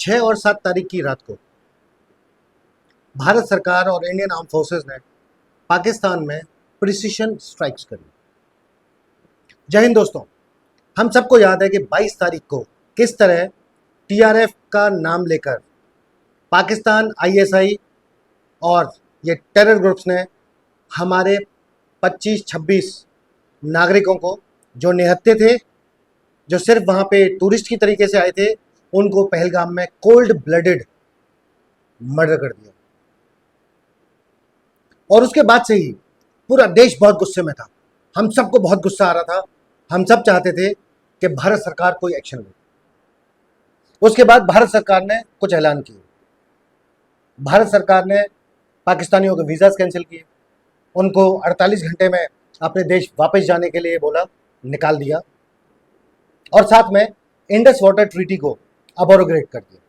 6 और 7 तारीख की रात को भारत सरकार और इंडियन आर्म फोर्सेस ने पाकिस्तान में प्रिसिशन स्ट्राइक्स करी। जय हिंद दोस्तों, हम सबको याद है कि 22 तारीख को किस तरह टीआरएफ का नाम लेकर पाकिस्तान आईएसआई और ये टेरर ग्रुप्स ने हमारे 25-26 नागरिकों को जो निहत्थे थे, जो सिर्फ वहाँ पे टूरिस्ट की तरीके से आए थे, उनको पहलगाम में कोल्ड ब्लडेड मर्डर कर दिया। और उसके बाद से ही पूरा देश बहुत गुस्से में था। हम सबको बहुत गुस्सा आ रहा था। हम सब चाहते थे कि भारत सरकार कोई एक्शन ले। उसके बाद भारत सरकार ने कुछ ऐलान किए। भारत सरकार ने पाकिस्तानियों के वीज़ास कैंसिल किए, उनको 48 घंटे में अपने देश वापस जाने के लिए बोला, निकाल दिया, और साथ में इंडस वाटर ट्रीटी को अबोरोगेट कर दिया,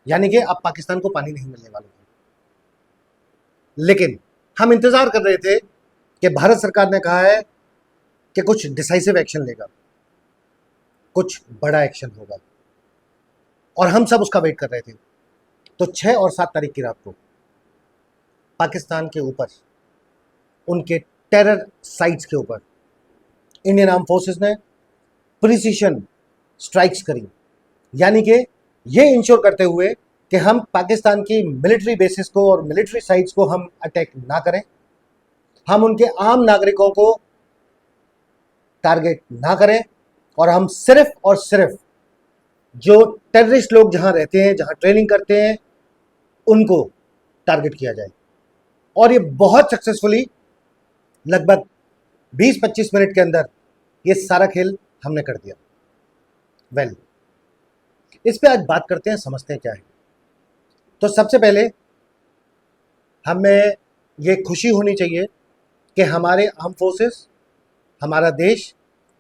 यानी कि अब पाकिस्तान को पानी नहीं मिलने वाला था। लेकिन हम इंतजार कर रहे थे कि भारत सरकार ने कहा है कि कुछ डिसाइसिव एक्शन लेगा, कुछ बड़ा एक्शन होगा, और हम सब उसका वेट कर रहे थे। तो 6 और 7 तारीख की रात को पाकिस्तान के ऊपर, उनके टेरर साइट्स के ऊपर इंडियन आर्म फोर्सेस ने प्रिसिशन स्ट्राइक्स करी, यानी कि ये इंश्योर करते हुए कि हम पाकिस्तान की मिलिट्री बेसिस को और मिलिट्री साइट्स को हम अटैक ना करें, हम उनके आम नागरिकों को टारगेट ना करें, और हम सिर्फ और सिर्फ जो टेररिस्ट लोग जहां रहते हैं, जहां ट्रेनिंग करते हैं, उनको टारगेट किया जाए। और ये बहुत सक्सेसफुली लगभग 20-25 मिनट के अंदर ये सारा खेल हमने कर दिया। वेल, इस पे आज बात करते हैं, समझते हैं क्या है। तो सबसे पहले हमें ये खुशी होनी चाहिए कि हमारे आर्म फोर्सेस, हमारा देश,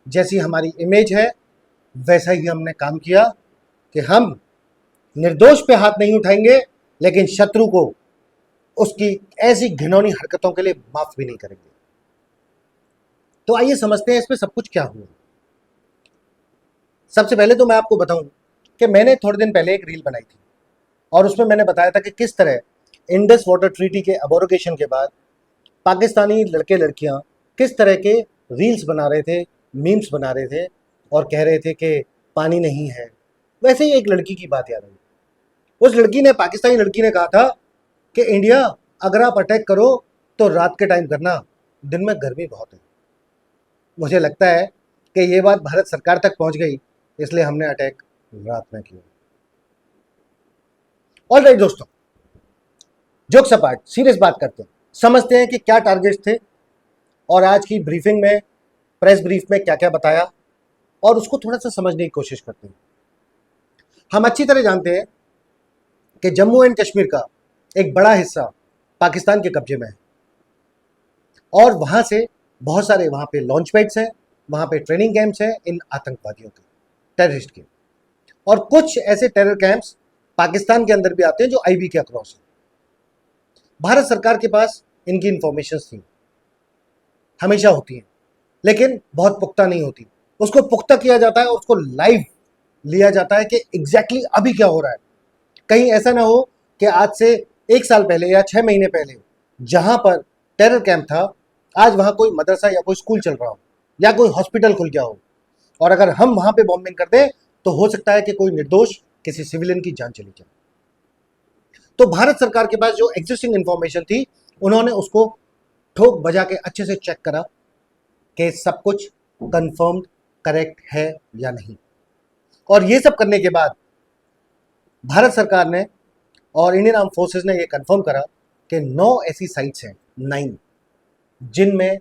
जैसी हमारी इमेज है वैसा ही हमने काम किया कि हम निर्दोष पे हाथ नहीं उठाएंगे, लेकिन शत्रु को उसकी ऐसी घिनौनी हरकतों के लिए माफ भी नहीं करेंगे। तो आइए समझते हैं इसमें सब कुछ क्या हुआ। सबसे पहले तो मैं आपको बताऊं कि मैंने थोड़े दिन पहले एक रील बनाई थी, और उसमें मैंने बताया था कि किस तरह इंडस वाटर ट्रीटी के अबोरोगेशन के बाद पाकिस्तानी लड़के लड़कियां किस तरह के रील्स बना रहे थे, मीम्स बना रहे थे, और कह रहे थे कि पानी नहीं है। वैसे ही एक लड़की की बात याद आई। उस लड़की ने, पाकिस्तानी लड़की ने कहा था कि इंडिया, अगर आप अटैक करो तो रात के टाइम करना, दिन में गर्मी बहुत है। मुझे लगता है कि ये बात भारत सरकार तक पहुंच गई, इसलिए हमने अटैक रात में किया। ऑल राइट दोस्तों, जोक्स अपार्ट, सीरियस बात करते हैं, समझते हैं कि क्या टारगेट्स थे, और आज की ब्रीफिंग में, प्रेस ब्रीफ में क्या क्या बताया, और उसको थोड़ा सा समझने की कोशिश करते हैं। हम अच्छी तरह जानते हैं कि जम्मू एंड कश्मीर का एक बड़ा हिस्सा पाकिस्तान के कब्जे में है, और वहां से बहुत सारे वहां पे लॉन्च पैड्स हैं, वहां पे ट्रेनिंग कैंप्स हैं इन आतंकवादियों के, टेररिस्ट के, और कुछ ऐसे टेरर कैंप्स पाकिस्तान के अंदर भी आते हैं जो आईबी के अक्रॉस है। भारत सरकार के पास इनकी इंफॉर्मेशन थी, हमेशा होती है, लेकिन बहुत पुख्ता नहीं होती। उसको पुख्ता किया जाता है और उसको लाइव लिया जाता है कि एग्जैक्टली अभी क्या हो रहा है। कहीं ऐसा ना हो कि आज से 1 साल पहले या 6 महीने पहले जहां पर टेरर कैंप था, आज वहां कोई मदरसा या कोई स्कूल चल रहा हो, या कोई हॉस्पिटल खुल गया हो, और अगर हम वहां पे बॉम्बिंग कर दें तो हो सकता है कि कोई निर्दोष किसी सिविलियन की जान चली जाए। तो भारत सरकार के पास जो एग्जिस्टिंग इंफॉर्मेशन थी, उन्होंने उसको ठोक बजा के अच्छे से चेक करा कि सब कुछ कंफर्म्ड, करेक्ट है या नहीं। और ये सब करने के बाद भारत सरकार ने और इंडियन आर्म फोर्सेस ने ये कंफर्म करा कि 9 ऐसी साइट्स हैं, 9, जिनमें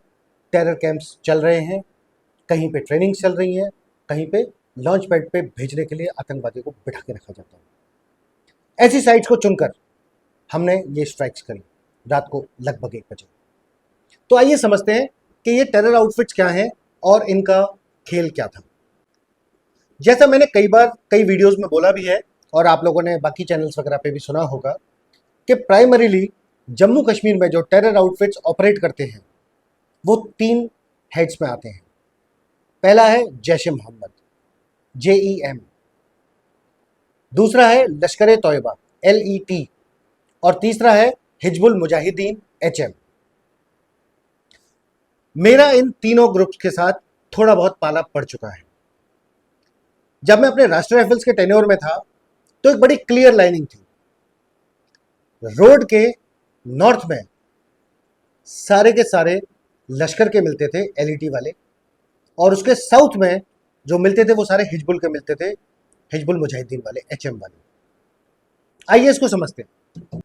टेरर कैंप्स चल रहे हैं, कहीं पे ट्रेनिंग चल रही है, कहीं पे लॉन्च पैड पे भेजने के लिए आतंकवादियों को बिठा के रखा जाता है। ऐसी साइट्स को चुनकर हमने ये स्ट्राइक्स करी रात को लगभग 1 बजे। तो आइए समझते हैं कि ये टेरर आउटफिट्स क्या हैं और इनका खेल क्या था। जैसा मैंने कई बार कई वीडियोस में बोला भी है, और आप लोगों ने बाकी चैनल्स वगैरह पे भी सुना होगा, कि प्राइमरीली जम्मू कश्मीर में जो टेरर आउटफिट्स ऑपरेट करते हैं वो 3 हेड्स में आते हैं। पहला है जैश ए मोहम्मद, JEM। दूसरा है लश्कर ए तोयबा LET, और तीसरा है हिजबुल मुजाहिदीन HM। मेरा इन तीनों ग्रुप्स के साथ थोड़ा बहुत पाला पड़ चुका है। जब मैं अपने राष्ट्रीय राइफल्स के टेन्योर में था तो एक बड़ी क्लियर लाइनिंग थी। रोड के नॉर्थ में सारे के सारे लश्कर के मिलते थे LET वाले, और उसके साउथ में जो मिलते थे वो सारे हिजबुल के मिलते थे, हिजबुल मुजाहिदीन वाले HM वाले। आइए इसको समझते हैं।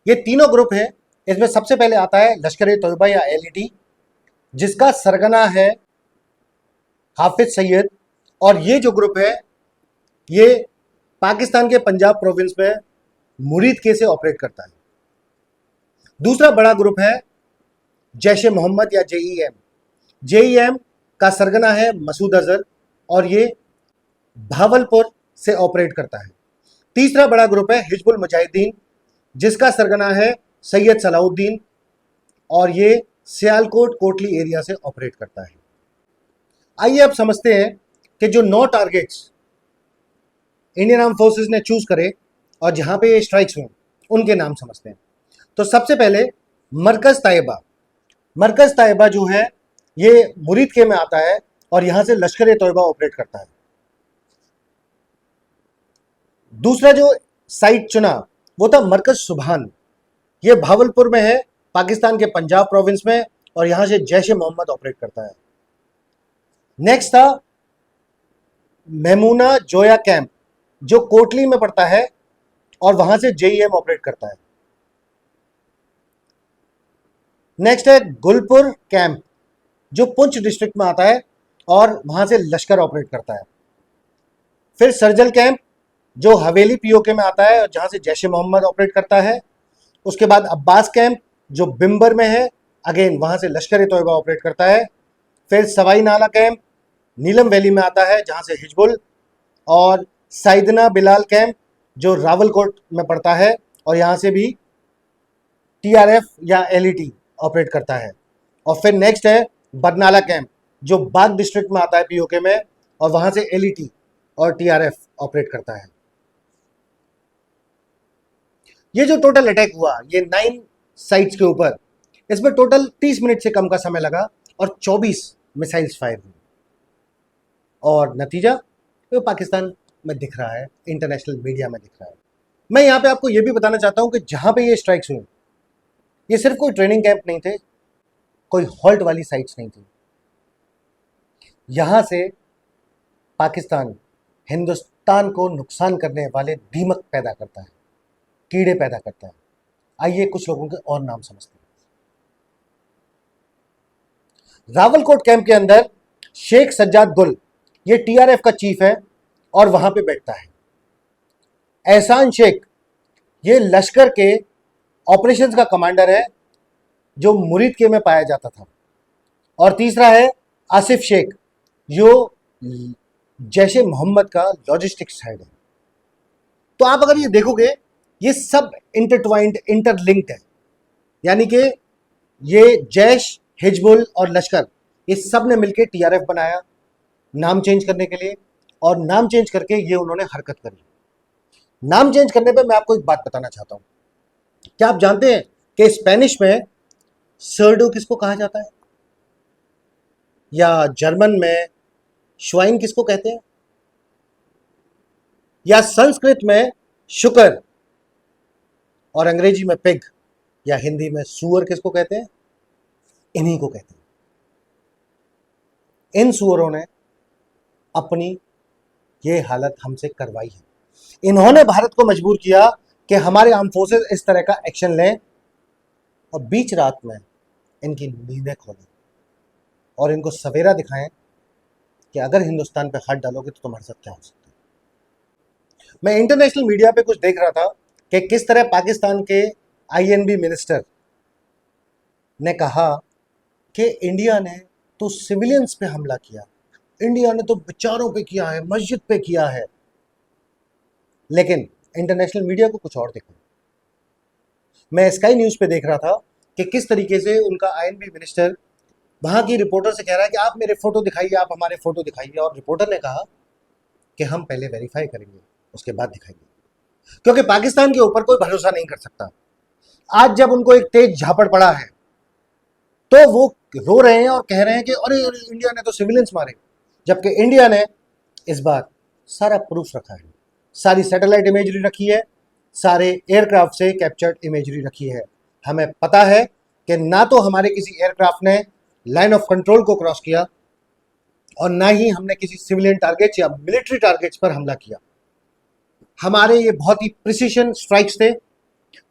ये तीनों ग्रुप हैं। इसमें सबसे पहले आता है लश्कर ए तोयबा या LET, जिसका सरगना है हाफिज सईद, और ये जो ग्रुप है ये पाकिस्तान के पंजाब प्रोविंस में मुरीद के से ऑपरेट करता है। दूसरा बड़ा ग्रुप है जैश ए मोहम्मद या JEM का सरगना है मसूद अजहर, और ये भावलपुर से ऑपरेट करता है। तीसरा बड़ा ग्रुप है हिजबुल मुजाहिदीन, जिसका सरगना है सैयद सलाउद्दीन, और ये सियालकोट कोटली एरिया से ऑपरेट करता है। आइए अब समझते हैं कि जो 9 टारगेट्स इंडियन आर्म फोर्सेस ने चूज करे और जहां पे ये स्ट्राइक्स हुए उनके नाम समझते हैं। तो सबसे पहले मरकज ताइबा। मरकज ताइबा जो है ये मुरीद के में आता है और यहां से लश्कर ए तोयबा ऑपरेट करता है। दूसरा जो साइट चुना वो था मरकज सुभान, ये भावलपुर में है, पाकिस्तान के पंजाब प्रोविंस में, और यहां से जैश ए मोहम्मद ऑपरेट करता है। नेक्स्ट था मेमूना जोया कैंप, जो कोटली में पड़ता है और वहां से JEM ऑपरेट करता है। नेक्स्ट है गुलपुर कैंप, जो पुंछ डिस्ट्रिक्ट में आता है और वहां से लश्कर ऑपरेट करता है। फिर सर्जल कैंप, जो हवेली POK में आता है और जहां से जैश ए मोहम्मद ऑपरेट करता है। उसके बाद अब्बास कैंप, जो बिम्बर में है, अगेन वहां से लश्कर ए तोयबा ऑपरेट करता है। फिर सवाई नाला कैंप नीलम वैली में आता है जहां से हिजबुल, और सैदना बिलाल कैंप जो रावलकोट में पड़ता है और यहां से भी TRF या LET ऑपरेट करता है। और फिर नेक्स्ट है बरनाला कैंप, जो बाग डिस्ट्रिक्ट में आता है POK में, और वहां से LET और TRF ऑपरेट करता है। ये जो टोटल अटैक हुआ ये 9 साइट्स के ऊपर, इसमें टोटल 30 मिनट से कम का समय लगा और 24 मिसाइल्स फायर हुई, और नतीजा तो पाकिस्तान में दिख रहा है, इंटरनेशनल मीडिया में दिख रहा है। मैं यहाँ पे आपको ये भी बताना चाहता हूँ कि जहाँ पे ये स्ट्राइक्स हुई ये सिर्फ कोई ट्रेनिंग कैंप नहीं थे, कोई हॉल्ट वाली साइट्स नहीं थी। यहाँ से पाकिस्तान हिंदुस्तान को नुकसान करने वाले दीमक पैदा करता है, कीड़े पैदा करता है। आइए कुछ लोगों के और नाम समझते हैं। रावलकोट कैंप के अंदर शेख सज्जाद गुल, ये TRF का चीफ है और वहां पे बैठता है। एहसान शेख, ये लश्कर के ऑपरेशंस का कमांडर है जो मुरीद के में पाया जाता था। और तीसरा है आसिफ शेख, जो जैश ए मोहम्मद का लॉजिस्टिक्स हेड है। तो आप अगर ये देखोगे ये सब इंटरट्वाइंड, इंटरलिंक्ड है, यानी कि ये जैश, हिजबुल और लश्कर ये सब ने मिलकर TRF बनाया नाम चेंज करने के लिए, और नाम चेंज करके ये उन्होंने हरकत करी। नाम चेंज करने पे मैं आपको एक बात बताना चाहता हूं। क्या आप जानते हैं कि स्पेनिश में सर्डो किसको कहा जाता है, या जर्मन में श्वाइन किसको कहते हैं, या संस्कृत में शुकर, और अंग्रेजी में पिग, या हिंदी में सुअर किसको कहते हैं? इन्हीं को कहते हैं। इन सुअरों ने अपनी ये हालत हमसे करवाई है। इन्होंने भारत को मजबूर किया कि हमारे आर्म फोर्सेस इस तरह का एक्शन लें, और बीच रात में इनकी नींदें खोलें और इनको सवेरा दिखाएं कि अगर हिंदुस्तान पे हाथ डालोगे तो तुम्हारे साथ क्या हो सकता है। मैं इंटरनेशनल मीडिया पे कुछ देख रहा था कि किस तरह पाकिस्तान के INB मिनिस्टर ने कहा कि इंडिया ने तो सिविलियंस पे हमला किया, इंडिया ने तो बेचारों पे किया है, मस्जिद पे किया है। लेकिन इंटरनेशनल मीडिया को कुछ और दिखा। मैं स्काई न्यूज पे देख रहा था कि किस तरीके से उनका INB मिनिस्टर वहां की रिपोर्टर से कह रहा है कि आप मेरे फोटो दिखाइए, आप हमारे फोटो दिखाइए, और रिपोर्टर ने कहा कि हम पहले वेरीफाई करेंगे उसके बाद दिखाएंगे, क्योंकि पाकिस्तान के ऊपर कोई भरोसा नहीं कर सकता। आज जब उनको एक तेज झापड़ पड़ा है तो वो रो रहे हैं और कह रहे हैं कि अरे अरे इंडिया ने तो सिविलियंस मारे, जबकि इंडिया ने इस बार सारा प्रूफ रखा है, सारी सैटेलाइट इमेजरी रखी है, सारे एयरक्राफ्ट से कैप्चर्ड इमेजरी रखी है। हमें पता है कि ना तो हमारे किसी एयरक्राफ्ट ने लाइन ऑफ कंट्रोल को क्रॉस किया और ना ही हमने किसी सिविलियन टारगेट्स या मिलिट्री टारगेट्स पर हमला किया। हमारे ये बहुत ही प्रिसीशन स्ट्राइक्स थे,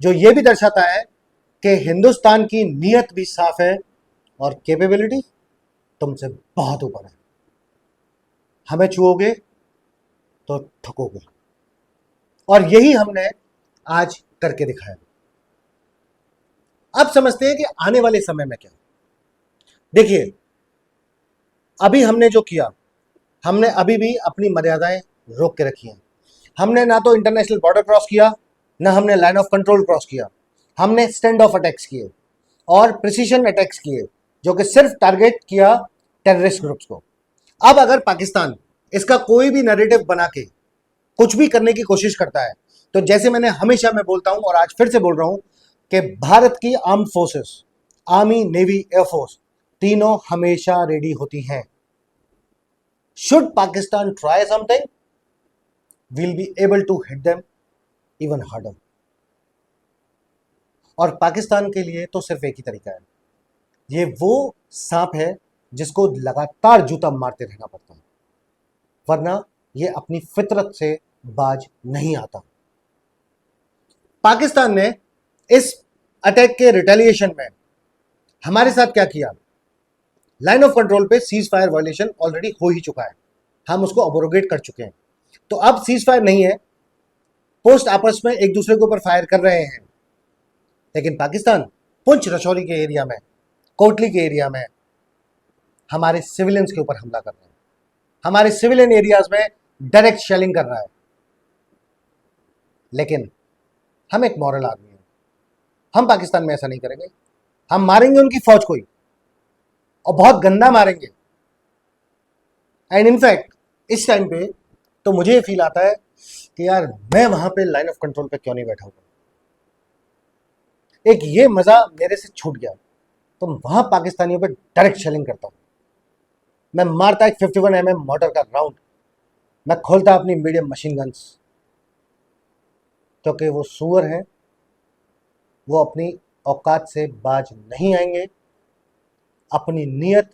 जो ये भी दर्शाता है कि हिंदुस्तान की नीयत भी साफ है और कैपेबिलिटी तुमसे बहुत ऊपर है। हमें छुओगे तो ठुकोगे, और यही हमने आज करके दिखाया। अब समझते हैं कि आने वाले समय में क्या। देखिए, अभी हमने जो किया, हमने अभी भी अपनी मर्यादाएं रोक के रखी हैं। हमने ना तो इंटरनेशनल बॉर्डर क्रॉस किया, ना हमने लाइन ऑफ कंट्रोल क्रॉस किया। हमने स्टैंड ऑफ अटैक्स किए और प्रिसीशन अटैक्स किए, जो कि सिर्फ टारगेट किया टेररिस्ट ग्रुप्स को। अब अगर पाकिस्तान इसका कोई भी नैरेटिव बना के कुछ भी करने की कोशिश करता है, तो जैसे मैंने हमेशा मैं बोलता हूं और आज फिर से बोल रहा हूं कि भारत की arm forces, army, navy, air force, तीनों हमेशा रेडी होती हैं। Should Pakistan try something, we'll be able to hit them even harder। और पाकिस्तान के लिए तो सिर्फ एक ही तरीका है, ये वो सांप है जिसको लगातार जूता मारते रहना पड़ता है, वरना ये अपनी फितरत से बाज नहीं आता। पाकिस्तान ने इस अटैक के रिटेलिएशन में हमारे साथ क्या किया, लाइन ऑफ कंट्रोल पे सीज फायर वायलेशन ऑलरेडी हो ही चुका है, हम उसको अबोरोगेट कर चुके हैं। तो अब सीज फायर नहीं है, पोस्ट आपस में एक दूसरे के ऊपर फायर कर रहे हैं। लेकिन पाकिस्तान पुंछ रजौरी के एरिया में, कोटली के एरिया में हमारे सिविलियंस के ऊपर हमला कर रहा है, हमारे सिविलियन एरियाज में डायरेक्ट शेलिंग कर रहा है। लेकिन हम एक मॉरल आदमी हैं, हम पाकिस्तान में ऐसा नहीं करेंगे। हम मारेंगे उनकी फौज को ही, और बहुत गंदा मारेंगे। एंड इनफैक्ट इस टाइम पे तो मुझे ये फील आता है कि यार मैं वहां पे लाइन ऑफ कंट्रोल पे क्यों नहीं बैठा हुआ। एक ये मजा मेरे से छूट गया, तो वहां पाकिस्तानियों पे डायरेक्ट शेलिंग करता हूं। मैं मारता एक 51 mm मोटर का राउंड, मैं खोलता अपनी मीडियम मशीन गन्स, क्योंकि वो सुअर हैं, वो अपनी औकात से बाज नहीं आएंगे, अपनी नीयत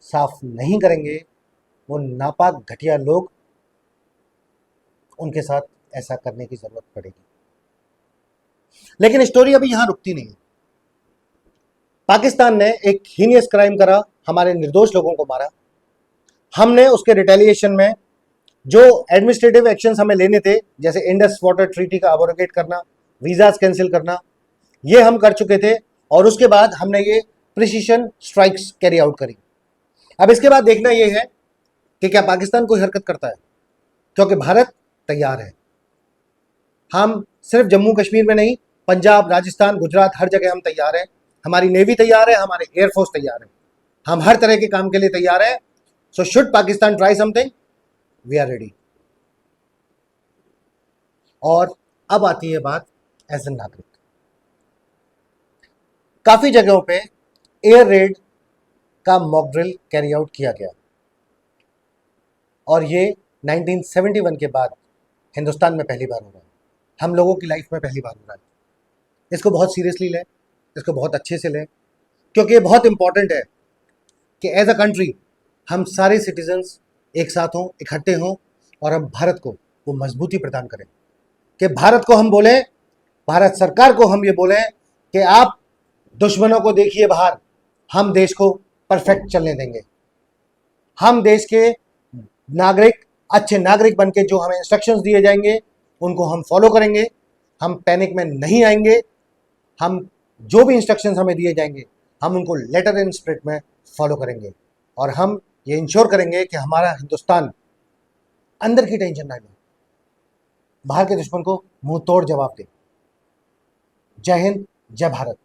साफ नहीं करेंगे। वो नापाक घटिया लोग, उनके साथ ऐसा करने की जरूरत पड़ेगी। लेकिन स्टोरी अभी यहां रुकती नहीं है। पाकिस्तान ने एक हीनियस क्राइम करा, हमारे निर्दोष लोगों को मारा। हमने उसके रिटेलिएशन में जो एडमिनिस्ट्रेटिव एक्शंस हमें लेने थे, जैसे इंडस वाटर ट्रीटी का अबोरोगेट करना, वीजास कैंसिल करना, ये हम कर चुके थे। और उसके बाद हमने ये प्रिसीशन स्ट्राइक्स कैरी आउट करी। अब इसके बाद देखना ये है कि क्या पाकिस्तान कोई हरकत करता है, क्योंकि भारत तैयार है। हम सिर्फ जम्मू कश्मीर में नहीं, पंजाब, राजस्थान, गुजरात, हर जगह हम तैयार हैं। हमारी नेवी तैयार है, हमारे एयरफोर्स तैयार है, हम हर तरह के काम के लिए तैयार है। So should Pakistan try something, we are ready. और अब आती है बात एज ए नागरिक। काफी जगहों पे एयर रेड का मॉक ड्रिल कैरी आउट किया गया, और ये 1971 के बाद हिंदुस्तान में पहली बार हो रहा है, हम लोगों की लाइफ में पहली बार हो रहा है। इसको बहुत सीरियसली लें, इसको बहुत अच्छे से लें, क्योंकि ये बहुत इंपॉर्टेंट है कि एज अ कंट्री हम सारे सिटीजन्स एक साथ हों, इकट्ठे हों, और हम भारत को वो मजबूती प्रदान करें कि भारत को हम बोलें, भारत सरकार को हम ये बोलें कि आप दुश्मनों को देखिए बाहर, हम देश को परफेक्ट चलने देंगे। हम देश के नागरिक, अच्छे नागरिक बन के जो हमें इंस्ट्रक्शंस दिए जाएंगे उनको हम फॉलो करेंगे, हम पैनिक में नहीं आएंगे। हम जो भी इंस्ट्रक्शंस हमें दिए जाएंगे हम उनको लेटर एंड स्पिरिट में फॉलो करेंगे, और हम ये इंश्योर करेंगे कि हमारा हिंदुस्तान अंदर की टेंशन ना ले, बाहर के दुश्मन को मुंह तोड़ जवाब दे। जय हिंद, जय भारत।